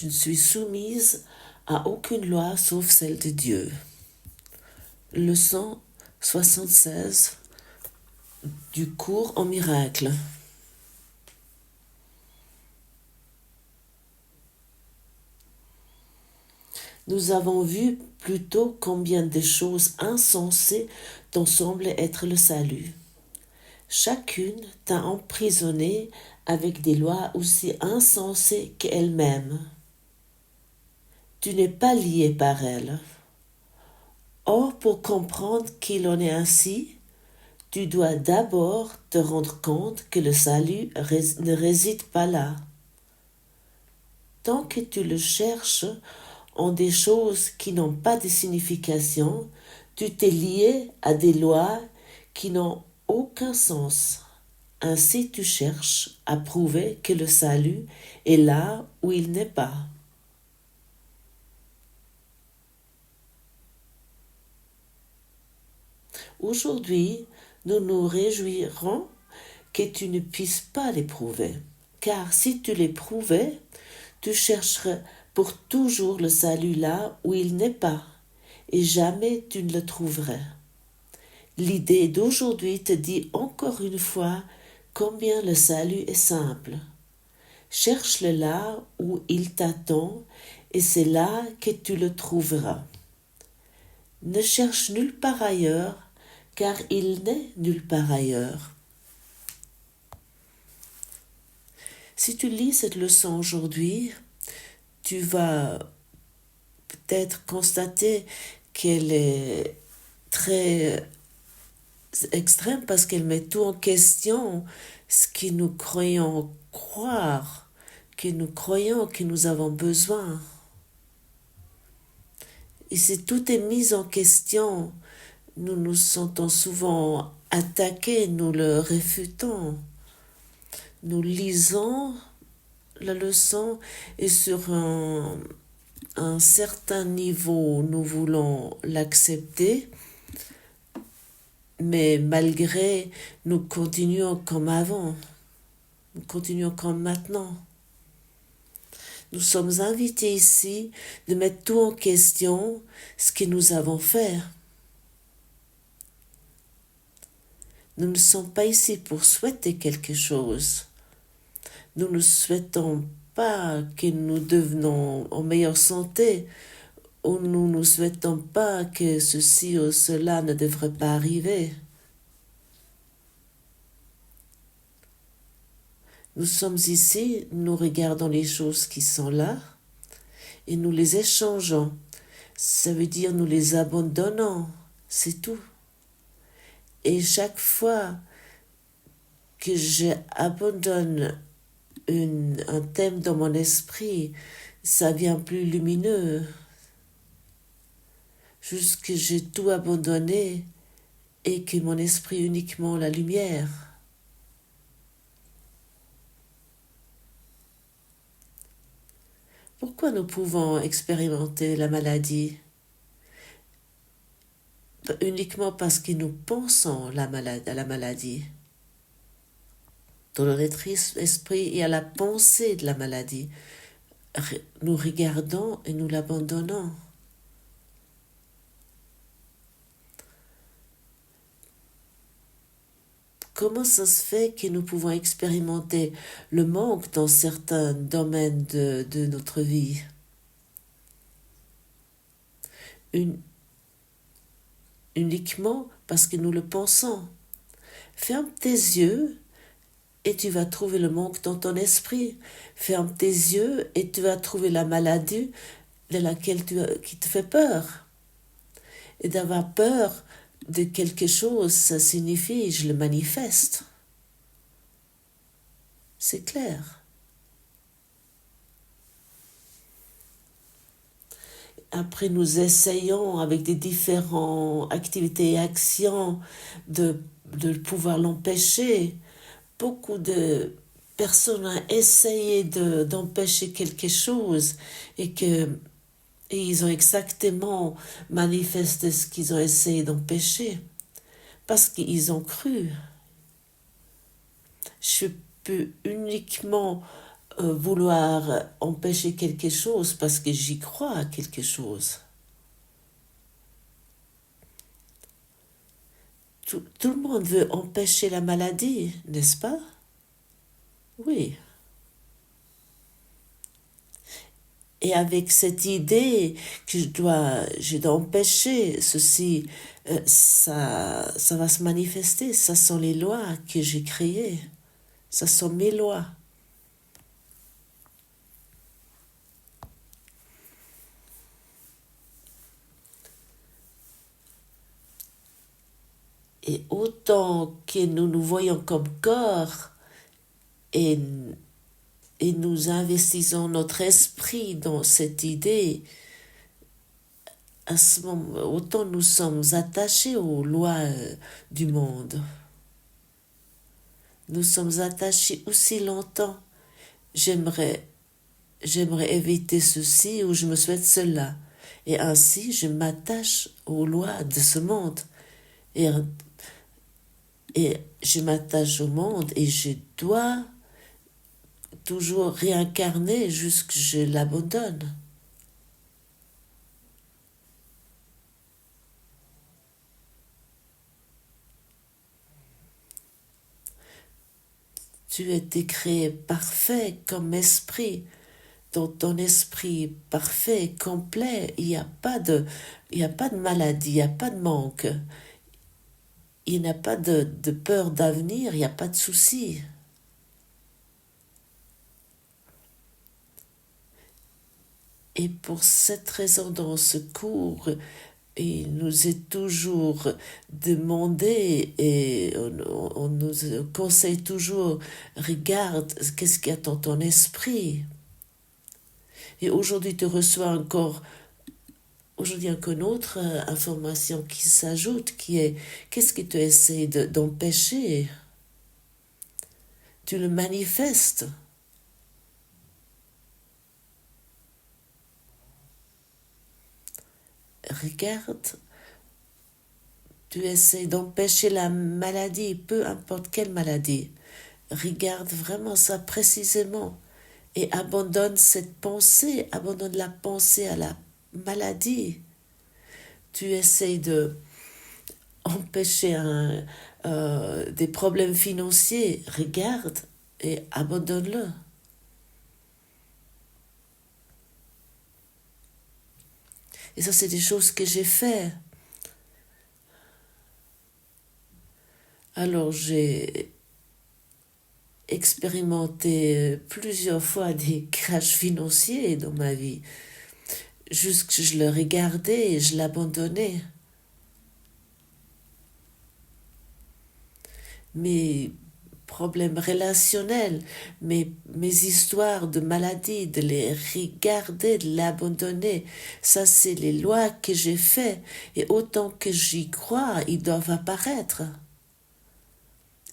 Je ne suis soumise à aucune loi sauf celle de Dieu. Leçon 76 du cours en miracle. Nous avons vu plus tôt combien de choses insensées dont semble être le salut. Chacune t'a emprisonné avec des lois aussi insensées qu'elle-même. Tu n'es pas lié par elles. Or, pour comprendre qu'il en est ainsi, tu dois d'abord te rendre compte que le salut ne réside pas là. Tant que tu le cherches en des choses qui n'ont pas de signification, tu t'es lié à des lois qui n'ont aucun sens. Ainsi tu cherches à prouver que le salut est là où il n'est pas. Aujourd'hui, nous nous réjouirons que tu ne puisses pas l'éprouver, car si tu l'éprouvais, tu chercherais pour toujours le salut là où il n'est pas, et jamais tu ne le trouverais. L'idée d'aujourd'hui te dit encore une fois combien le salut est simple. Cherche-le là où il t'attend, et c'est là que tu le trouveras. Ne cherche nulle part ailleurs, car il n'est nulle part ailleurs. Si tu lis cette leçon aujourd'hui, tu vas peut-être constater qu'elle est très extrême parce qu'elle met tout en question, ce que nous croyons croire, que nous croyons que nous avons besoin. Et si tout est mis en question, nous nous sentons souvent attaqués, nous le réfutons. Nous lisons la leçon et sur un certain niveau, nous voulons l'accepter, mais malgré, nous continuons comme avant, nous continuons comme maintenant. Nous sommes invités ici de mettre tout en question, ce que nous avons fait. Nous ne sommes pas ici pour souhaiter quelque chose. Nous ne souhaitons pas que nous devenons en meilleure santé, ou nous ne souhaitons pas que ceci ou cela ne devrait pas arriver. Nous sommes ici, nous regardons les choses qui sont là et nous les échangeons. Ça veut dire nous les abandonnons, c'est tout. Et chaque fois que j'abandonne un thème dans mon esprit, ça devient plus lumineux. Juste que j'ai tout abandonné et que mon esprit est uniquement la lumière. Pourquoi nous pouvons expérimenter la maladie? Uniquement parce que nous pensons à la maladie. Dans notre esprit, il y a la pensée de la maladie. Nous regardons et nous l'abandonnons. Comment ça se fait que nous pouvons expérimenter le manque dans certains domaines de notre vie? Uniquement parce que nous le pensons. Ferme tes yeux et tu vas trouver le manque dans ton esprit. Ferme tes yeux et tu vas trouver la maladie de laquelle qui te fait peur. Et d'avoir peur de quelque chose, ça signifie je le manifeste. C'est clair. Après, nous essayons avec des différentes activités et actions de pouvoir l'empêcher. Beaucoup de personnes ont essayé d'empêcher quelque chose et ils ont exactement manifesté ce qu'ils ont essayé d'empêcher parce qu'ils ont cru. Je peux uniquement vouloir empêcher quelque chose parce que j'y crois à quelque chose. Tout le monde veut empêcher la maladie, n'est-ce pas? Oui. Et avec cette idée que je dois empêcher ceci, ça va se manifester. Ça sont les lois que j'ai créées. Ça sont mes lois. Et autant que nous nous voyons comme corps et, et nous investissons notre esprit dans cette idée, à ce moment, autant nous sommes attachés aux lois du monde. Nous sommes attachés aussi longtemps. J'aimerais éviter ceci ou je me souhaite cela. Et ainsi, je m'attache aux lois de ce monde. Et, et je m'attache au monde et je dois toujours réincarner jusqu'à ce que je l'abandonne. Tu as été créé parfait comme esprit. Dans ton esprit parfait, complet, il n'y a pas de maladie, il n'y a pas de manque. Il n'y a pas de peur d'avenir, il n'y a pas de souci. Et pour cette raison, dans ce cours, il nous est toujours demandé et on nous conseille toujours, regarde qu'est-ce qu'il y a dans ton esprit. Et aujourd'hui, tu reçois encore une autre information qui s'ajoute, qui est qu'est-ce que tu essaies d'empêcher? Tu le manifestes. Regarde, tu essaies d'empêcher la maladie, peu importe quelle maladie. Regarde vraiment ça précisément et abandonne cette pensée, abandonne la pensée à la maladie. Tu essaies de empêcher des problèmes financiers, regarde et abandonne-le. Et ça, c'est des choses que j'ai fait. Alors, j'ai expérimenté plusieurs fois des crashs financiers dans ma vie. Juste que je le regardais et je l'abandonnais. Mes problèmes relationnels, mes histoires de maladie, de les regarder, de l'abandonner, ça c'est les lois que j'ai faites. Et autant que j'y crois, ils doivent apparaître.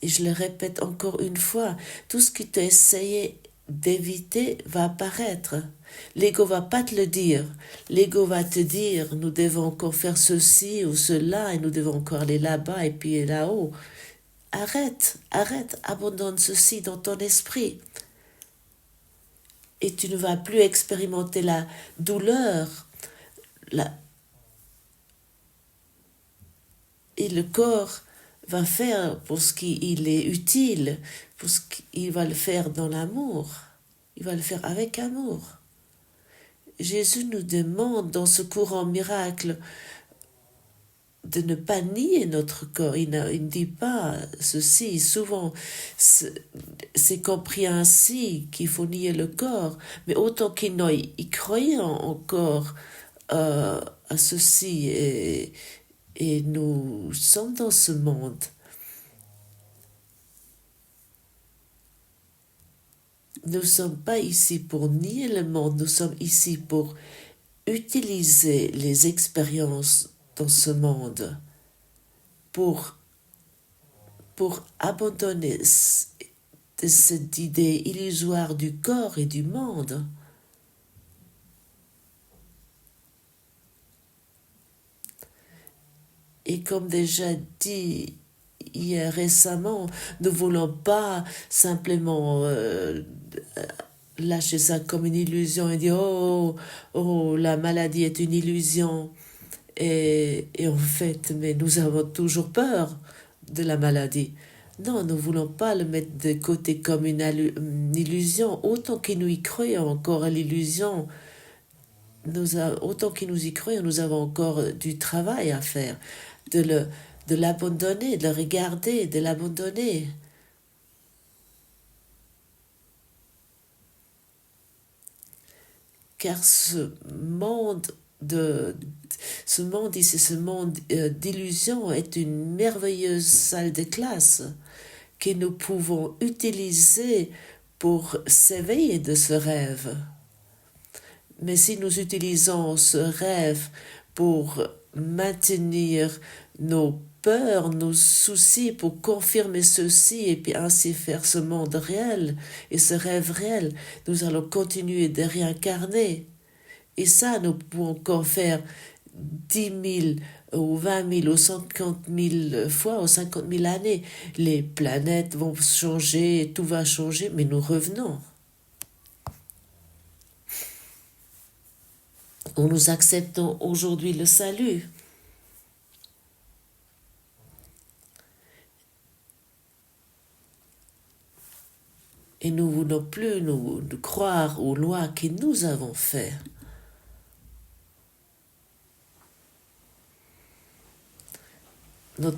Et je le répète encore une fois, tout ce que tu as essayé d'éviter va apparaître. L'ego va pas te le dire. L'ego va te dire, nous devons encore faire ceci ou cela, et nous devons encore aller là-bas et puis là-haut. Arrête, abandonne ceci dans ton esprit. Et tu ne vas plus expérimenter la douleur, et le corps va faire pour ce qu'il est utile, pour ce qu'il va le faire dans l'amour. Il va le faire avec amour. Jésus nous demande dans ce courant miracle de ne pas nier notre corps. Il ne dit pas ceci. Souvent, c'est compris ainsi qu'il faut nier le corps. Mais autant qu'il y croyait encore à ceci et nous sommes dans ce monde. Nous ne sommes pas ici pour nier le monde, nous sommes ici pour utiliser les expériences dans ce monde, pour abandonner cette idée illusoire du corps et du monde. Et comme déjà dit hier récemment, nous ne voulons pas simplement lâcher ça comme une illusion et dire oh, la maladie est une illusion. Et en fait, mais nous avons toujours peur de la maladie. Non, nous ne voulons pas le mettre de côté comme une illusion. Autant que nous y croyons encore à l'illusion, autant que nous y croyons, nous avons encore du travail à faire. De l'abandonner, de le regarder, de l'abandonner. Car ce monde ici, ce monde d'illusion est une merveilleuse salle de classe que nous pouvons utiliser pour s'éveiller de ce rêve. Mais si nous utilisons ce rêve pour maintenir nos peurs, nos soucis, pour confirmer ceci et puis ainsi faire ce monde réel et ce rêve réel, nous allons continuer de réincarner. Et ça, nous pouvons encore faire 10 000 ou 20 000 ou 50 000 fois ou 50 000 années. Les planètes vont changer, tout va changer, mais nous revenons. Nous acceptons aujourd'hui le salut. Et nous ne voulons plus nous croire aux lois que nous avons faites. Notre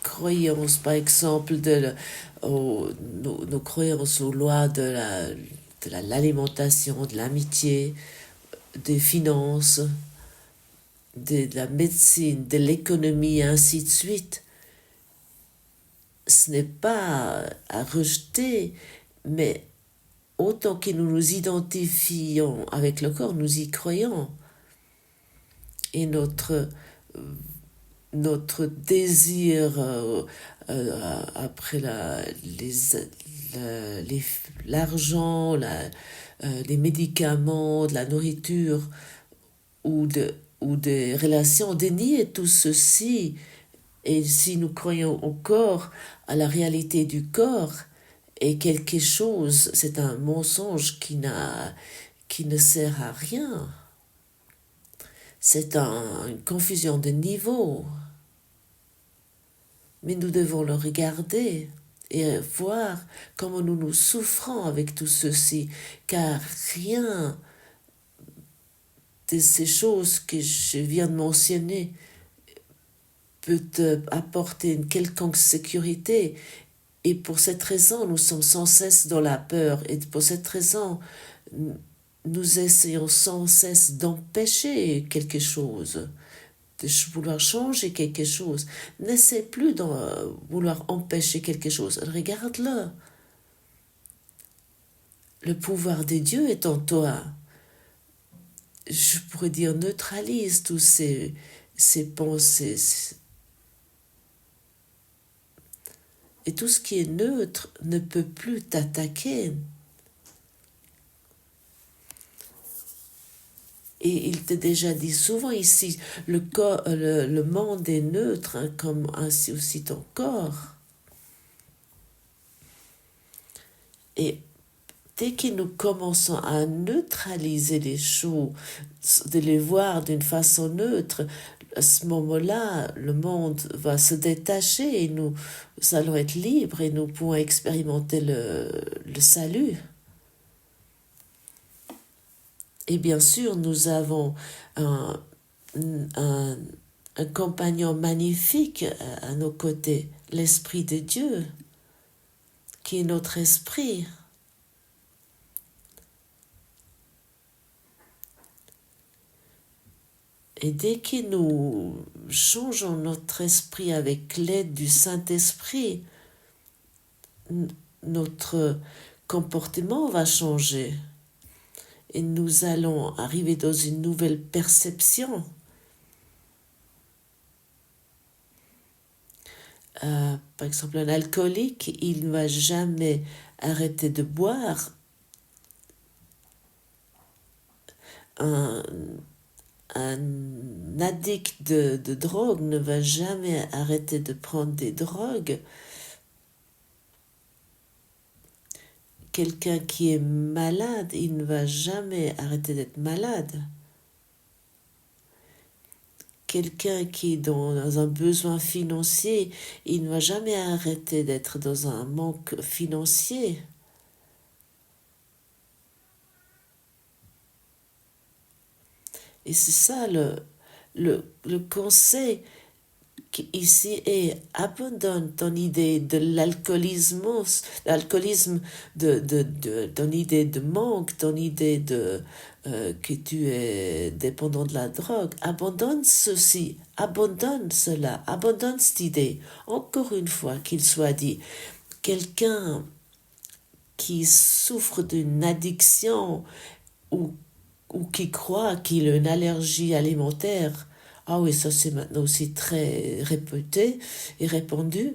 croyance, par exemple, nos croyances aux lois de l'alimentation, de l'amitié, des finances, de la médecine, de l'économie, et ainsi de suite. Ce n'est pas à rejeter, mais autant que nous nous identifions avec le corps, nous y croyons. Et notre désir après l'argent, les médicaments, de la nourriture ou des relations, dénier tout ceci. Et si nous croyons au corps, à la réalité du corps, est quelque chose, c'est un mensonge qui ne sert à rien. C'est une confusion de niveaux. Mais nous devons le regarder et voir comment nous souffrons avec tout ceci, car rien de ces choses que je viens de mentionner peut te apporter une quelconque sécurité. Et pour cette raison, nous sommes sans cesse dans la peur. Et pour cette raison, nous essayons sans cesse d'empêcher quelque chose, de vouloir changer quelque chose. N'essaie plus de vouloir empêcher quelque chose. Regarde-le. Le pouvoir de Dieu est en toi. Je pourrais dire, neutralise tous ces pensées. Et tout ce qui est neutre ne peut plus t'attaquer. Et il t'a déjà dit souvent ici, le monde est neutre, hein, comme ainsi aussi ton corps. Et dès que nous commençons à neutraliser les choses, de les voir d'une façon neutre, à ce moment-là, le monde va se détacher et nous allons être libres et nous pourrons expérimenter le salut. Et bien sûr, nous avons un compagnon magnifique à nos côtés, l'Esprit de Dieu, qui est notre esprit. Et dès que nous changeons notre esprit avec l'aide du Saint-Esprit, notre comportement va changer. Et nous allons arriver dans une nouvelle perception. Par exemple, un alcoolique, il ne va jamais arrêter de boire. Un addict de drogue ne va jamais arrêter de prendre des drogues, quelqu'un qui est malade, il ne va jamais arrêter d'être malade. Quelqu'un qui est dans un besoin financier, il ne va jamais arrêter d'être dans un manque financier. Et c'est ça le conseil qui ici est: abandonne ton idée de l'alcoolisme, ton idée de manque, ton idée que tu es dépendant de la drogue. Abandonne ceci, abandonne cela, abandonne cette idée. Encore une fois, qu'il soit dit, quelqu'un qui souffre d'une addiction ou qui croit qu'il a une allergie alimentaire, ah oui, ça c'est maintenant aussi très réputé et répandu,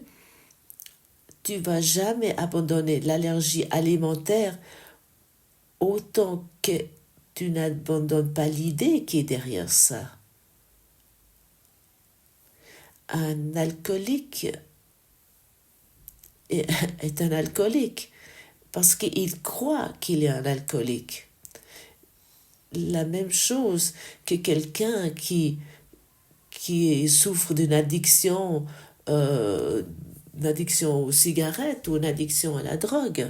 tu vas jamais abandonner l'allergie alimentaire autant que tu n'abandonnes pas l'idée qui est derrière ça. Un alcoolique est un alcoolique parce qu'il croit qu'il est un alcoolique. La même chose que quelqu'un qui souffre d'une addiction aux cigarettes ou une addiction à la drogue.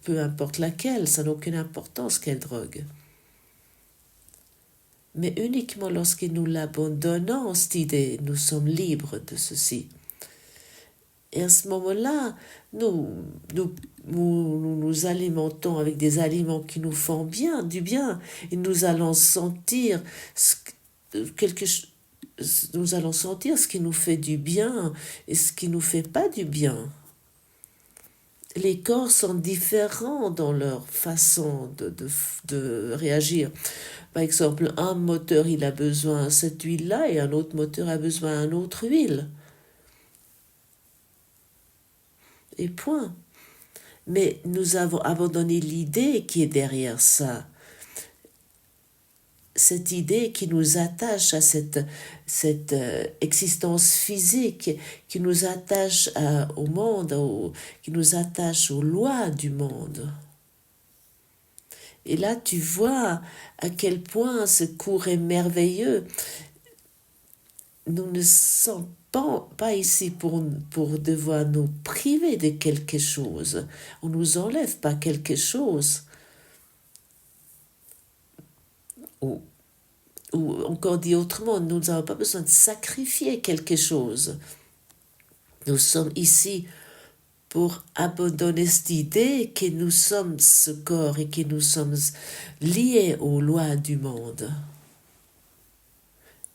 Peu importe laquelle, ça n'a aucune importance quelle drogue. Mais uniquement lorsque nous l'abandonnons, cette idée, nous sommes libres de ceci. Et à ce moment-là, nous alimentons avec des aliments qui nous font du bien, et nous allons sentir nous allons sentir ce qui nous fait du bien et ce qui nous fait pas du bien. Les corps sont différents dans leur façon de réagir. Par exemple, un moteur, il a besoin de cette huile-là et un autre moteur a besoin d'une autre huile. Et point. Mais nous avons abandonné l'idée qui est derrière ça. Cette idée qui nous attache à cette existence physique, qui nous attache au monde, qui nous attache aux lois du monde. Et là, tu vois à quel point ce cours est merveilleux. Nous ne sommes pas ici pour devoir nous priver de quelque chose. On ne nous enlève pas quelque chose. Ou encore dit autrement, nous n'avons pas besoin de sacrifier quelque chose. Nous sommes ici pour abandonner cette idée que nous sommes ce corps et que nous sommes liés aux lois du monde.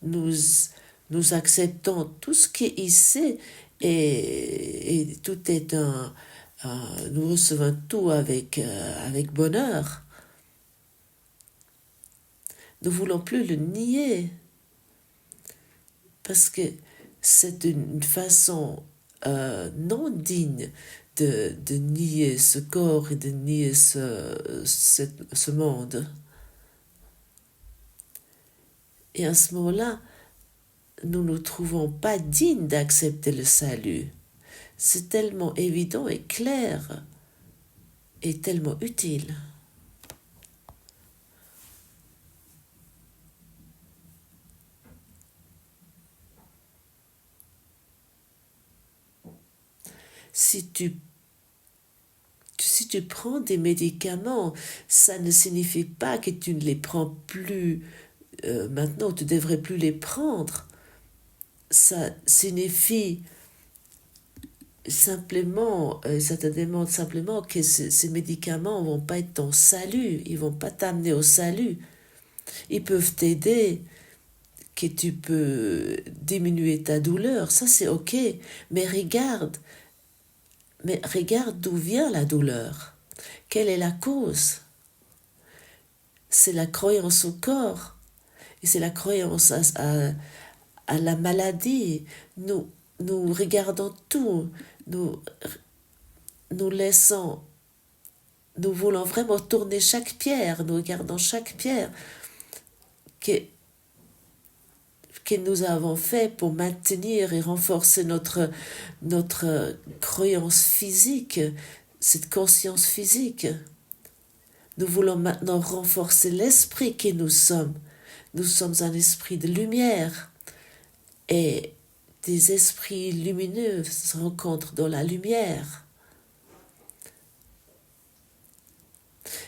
Nous acceptons tout ce qui est ici et tout est nous recevons tout avec bonheur. Nous ne voulons plus le nier parce que c'est une façon non digne de nier ce corps et de nier ce monde. Et à ce moment-là, nous ne nous trouvons pas dignes d'accepter le salut. C'est tellement évident et clair et tellement utile. Si tu prends des médicaments, ça ne signifie pas que tu ne les prends plus maintenant, tu ne devrais plus les prendre. Ça signifie simplement, ça te demande simplement que ces médicaments ne vont pas être ton salut, ils ne vont pas t'amener au salut. Ils peuvent t'aider, que tu peux diminuer ta douleur, ça c'est ok, mais regarde d'où vient la douleur. Quelle est la cause? C'est la croyance au corps. Et c'est la croyance à la maladie. Nous regardons tout. Nous voulons vraiment tourner chaque pierre. Nous regardons chaque pierre que nous avons fait pour maintenir et renforcer notre croyance physique. cette conscience physique. Nous voulons maintenant renforcer l'esprit que nous sommes. Nous sommes un esprit de lumière et des esprits lumineux se rencontrent dans la lumière.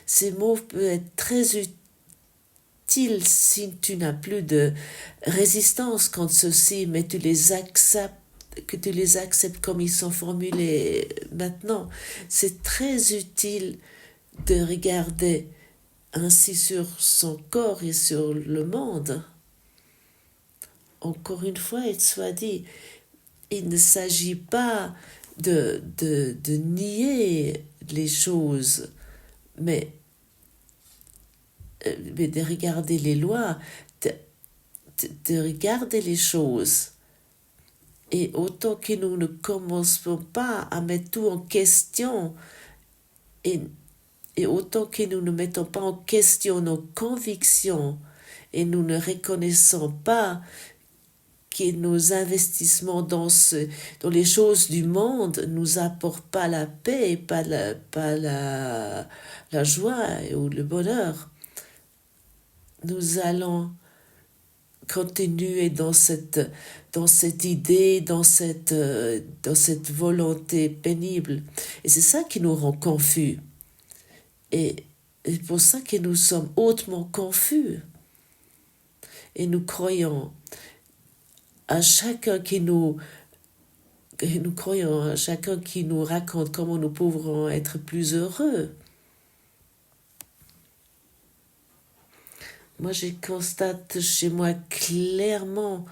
Ces mots peuvent être très utiles si tu n'as plus de résistance contre ceci, mais tu les acceptes comme ils sont formulés maintenant. C'est très utile de regarder ainsi sur son corps et sur le monde. Encore une fois, il soit dit, il ne s'agit pas de nier les choses, mais de regarder les lois, de regarder les choses. Et autant que nous ne commençons pas à mettre tout en question, et autant que nous ne mettons pas en question nos convictions, et nous ne reconnaissons pas que nos investissements dans les choses du monde nous apportent pas la paix, pas la joie ou le bonheur, nous allons continuer dans cette idée, dans cette volonté pénible. Et c'est ça qui nous rend confus. Et c'est pour ça que nous sommes hautement confus. Et nous croyons à chacun qui nous raconte comment nous pourrons être plus heureux. Moi, je constate chez moi clairement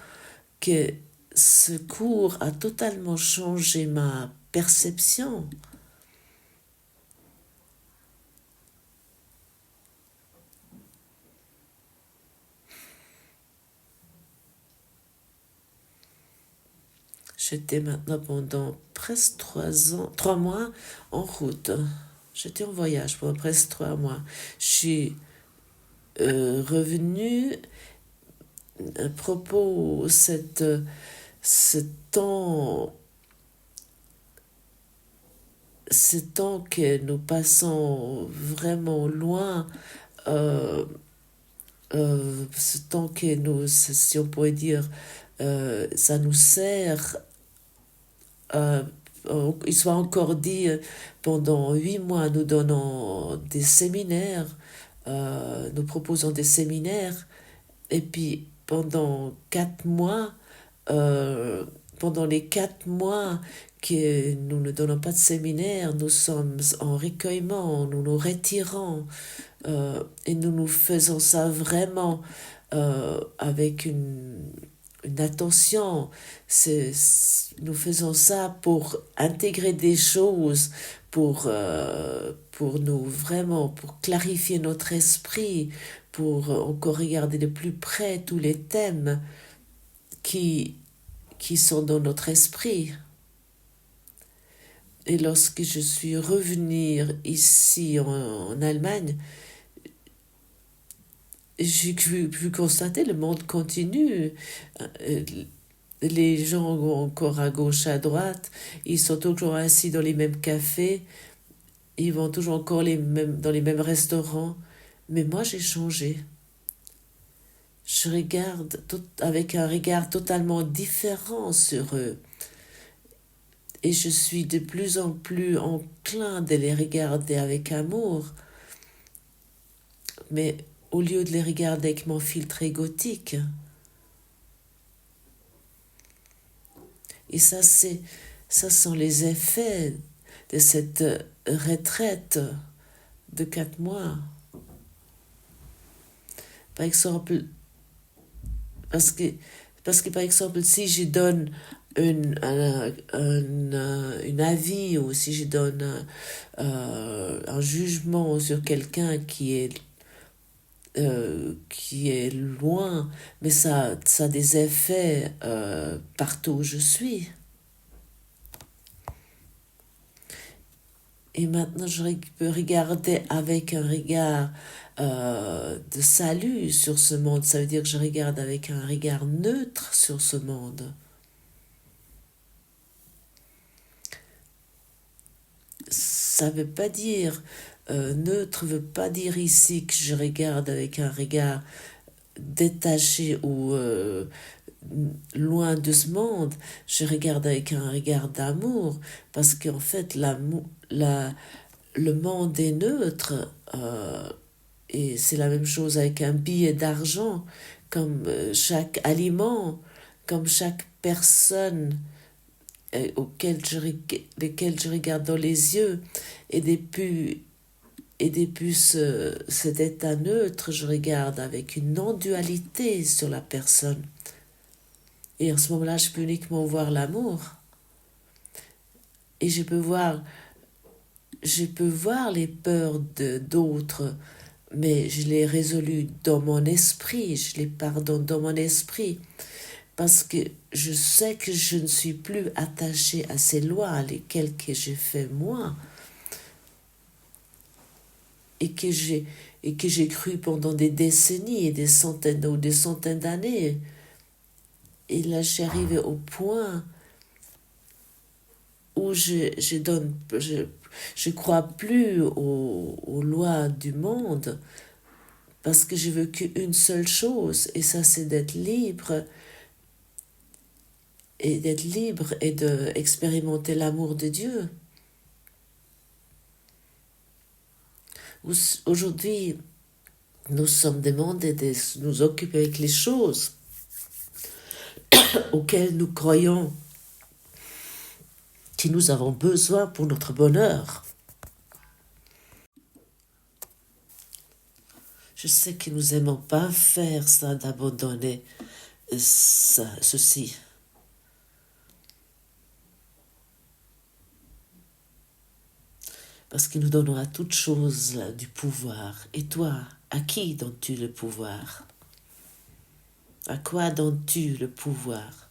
que ce cours a totalement changé ma perception. J'étais maintenant pendant presque 3 mois en route. J'étais en voyage pendant presque 3 mois. Je suis revenue à propos ce temps que nous passons vraiment loin, ce temps que nous, si on pourrait dire, ça nous sert. Il soit encore dit, pendant 8 mois, nous donnons des séminaires, nous proposons des séminaires, et puis pendant 4 mois, pendant les 4 mois que nous ne donnons pas de séminaire, nous sommes en recueillement, nous nous retirons, et nous faisons ça vraiment avec une attention. Nous faisons ça pour intégrer des choses, pour nous vraiment, pour clarifier notre esprit, pour encore regarder de plus près tous les thèmes qui sont dans notre esprit. Et lorsque je suis revenue ici en Allemagne, j'ai pu constater le monde continue. Les gens encore à gauche, à droite, ils sont toujours assis dans les mêmes cafés, ils vont toujours encore dans les mêmes restaurants. Mais moi, j'ai changé. Je regarde avec un regard totalement différent sur eux. Et je suis de plus en plus enclin de les regarder avec amour. Mais au lieu de les regarder avec mon filtre égotique. Et ça sont les effets de cette retraite de 4 mois. Par exemple, parce que par exemple, si je donne un avis ou si je donne un jugement sur quelqu'un qui est loin, mais ça a des effets partout où je suis. Et maintenant, je peux regarder avec un regard de salut sur ce monde. Ça veut dire que je regarde avec un regard neutre sur ce monde. ça veut pas dire, neutre veut pas dire ici que je regarde avec un regard détaché ou loin de ce monde, je regarde avec un regard d'amour, parce qu'en fait, le monde est neutre, et c'est la même chose avec un billet d'argent, comme chaque aliment, comme chaque personne lesquelles je regarde dans les yeux, et depuis cet état neutre, je regarde avec une non-dualité sur la personne. Et en ce moment-là, je peux uniquement voir l'amour. Et je peux voir les peurs d'autres, mais je les résolues dans mon esprit, je les pardonne dans mon esprit, parce que je sais que je ne suis plus attachée à ces lois, lesquelles que j'ai fait moi, et que j'ai cru pendant des décennies et des centaines ou des centaines d'années. Et là, je suis arrivée au point où je crois plus aux lois du monde, parce que je veux qu'une seule chose, et ça c'est d'être libre, et d'expérimenter l'amour de Dieu. Aujourd'hui, nous sommes demandés de nous occuper avec les choses auxquelles nous croyons que nous avons besoin pour notre bonheur. Je sais que nous n'aimons pas faire ça, d'abandonner ceci. Parce que nous donnons à toute chose du pouvoir. Et toi, à qui donnes-tu le pouvoir? À quoi donnes-tu le pouvoir?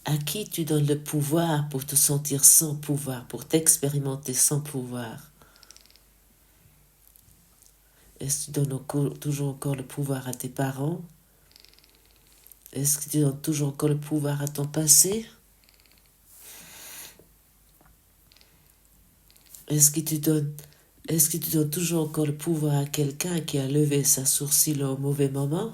À qui tu donnes le pouvoir pour te sentir sans pouvoir, pour t'expérimenter sans pouvoir? Est-ce que tu donnes toujours encore le pouvoir à tes parents? Est-ce que tu donnes toujours encore le pouvoir à ton passé? Est-ce que tu donnes toujours encore le pouvoir à quelqu'un qui a levé sa sourcil au mauvais moment?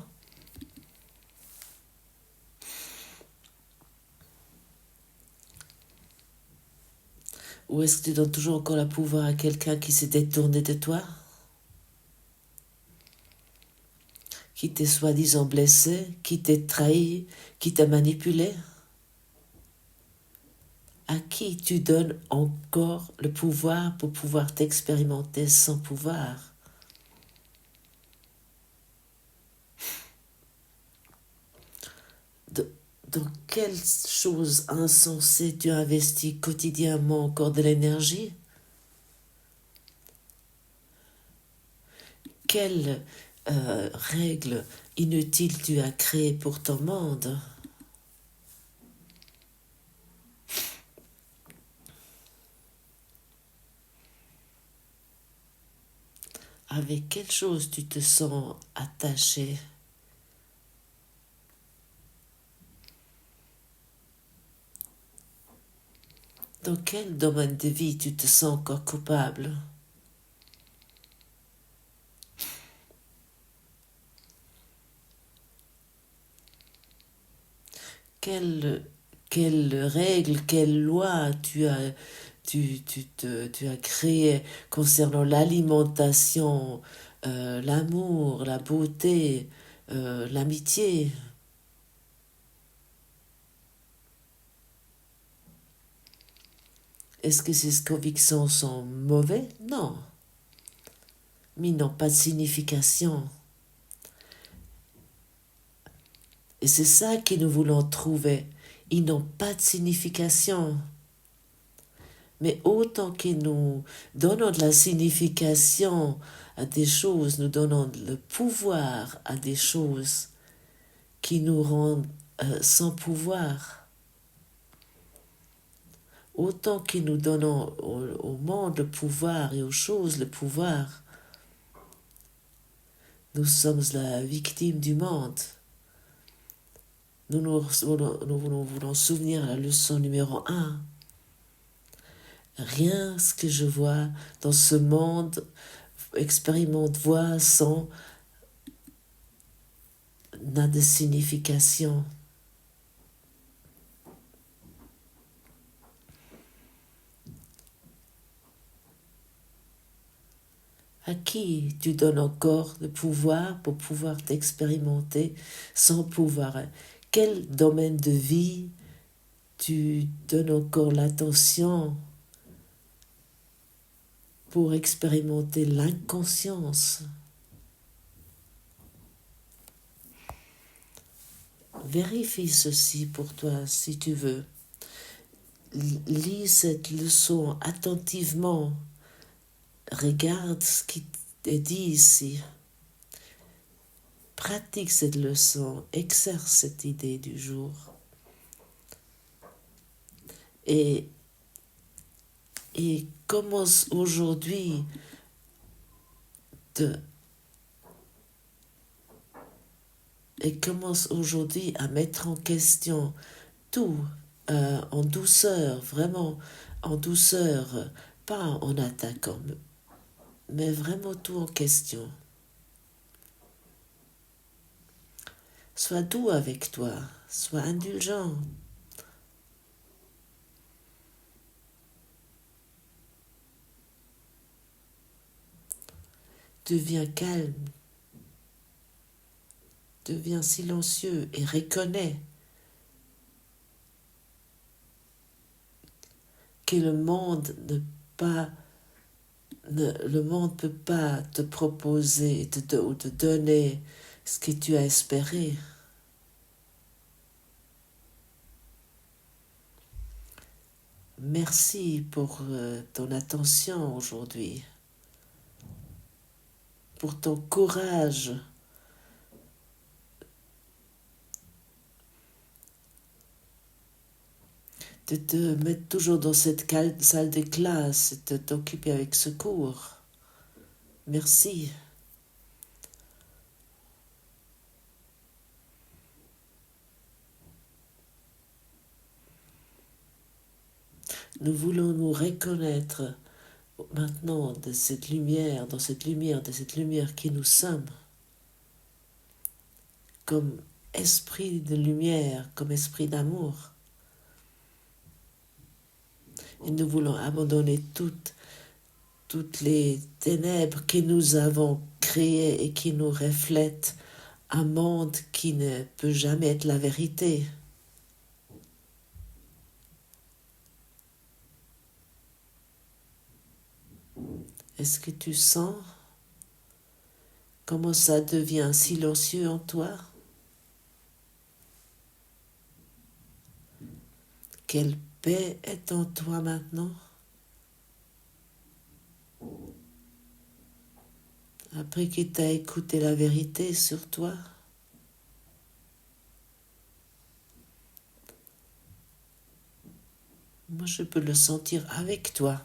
Ou est-ce que tu donnes toujours encore le pouvoir à quelqu'un qui s'est détourné de toi? Qui t'est soi-disant blessé, qui t'a trahi, qui t'a manipulé? À qui tu donnes encore le pouvoir pour pouvoir t'expérimenter sans pouvoir? Dans quelle chose insensée tu investis quotidiennement encore de l'énergie? Quelle règle inutile tu as créée pour ton monde? Avec quelle chose tu te sens attaché? Dans quel domaine de vie tu te sens encore coupable? Quelle règle, quelle loi tu as créé concernant l'alimentation, l'amour, la beauté, l'amitié? Est-ce que ces convictions sont mauvaises? Non. Mais ils n'ont pas de signification. Et c'est ça que nous voulons trouver. Ils n'ont pas de signification. Mais autant que nous donnons de la signification à des choses, nous donnons le pouvoir à des choses qui nous rendent sans pouvoir. Autant que nous donnons au monde le pouvoir et aux choses le pouvoir, nous sommes la victime du monde. Nous voulons souvenir la leçon numéro 1. Rien ce que je vois dans ce monde, expérimente, vois, sens, n'a de signification. À qui tu donnes encore le pouvoir pour pouvoir t'expérimenter sans pouvoir? Quel domaine de vie tu donnes encore l'attention pour expérimenter l'inconscience? Vérifie ceci pour toi si tu veux. Lis cette leçon attentivement. Regarde ce qui est dit ici. Pratique cette leçon, exerce cette idée du jour. Et commence aujourd'hui à mettre en question tout en douceur, vraiment en douceur, pas en attaquant, mais vraiment tout en question. Sois doux avec toi, sois indulgent. Deviens calme, deviens silencieux et reconnais que le monde ne peut pas te proposer ou te donner ce que tu as espéré. Merci pour ton attention aujourd'hui, pour ton courage de te mettre toujours dans cette salle de classe et de t'occuper avec ce cours. Merci. Nous voulons nous reconnaître maintenant de cette lumière, de cette lumière qui nous sommes, comme esprit de lumière, comme esprit d'amour. Et nous voulons abandonner toutes les ténèbres que nous avons créées et qui nous reflètent un monde qui ne peut jamais être la vérité. Est-ce que tu sens comment ça devient silencieux en toi? Quelle paix est en toi maintenant? Après que tu as écouté la vérité sur toi? Moi, je peux le sentir avec toi.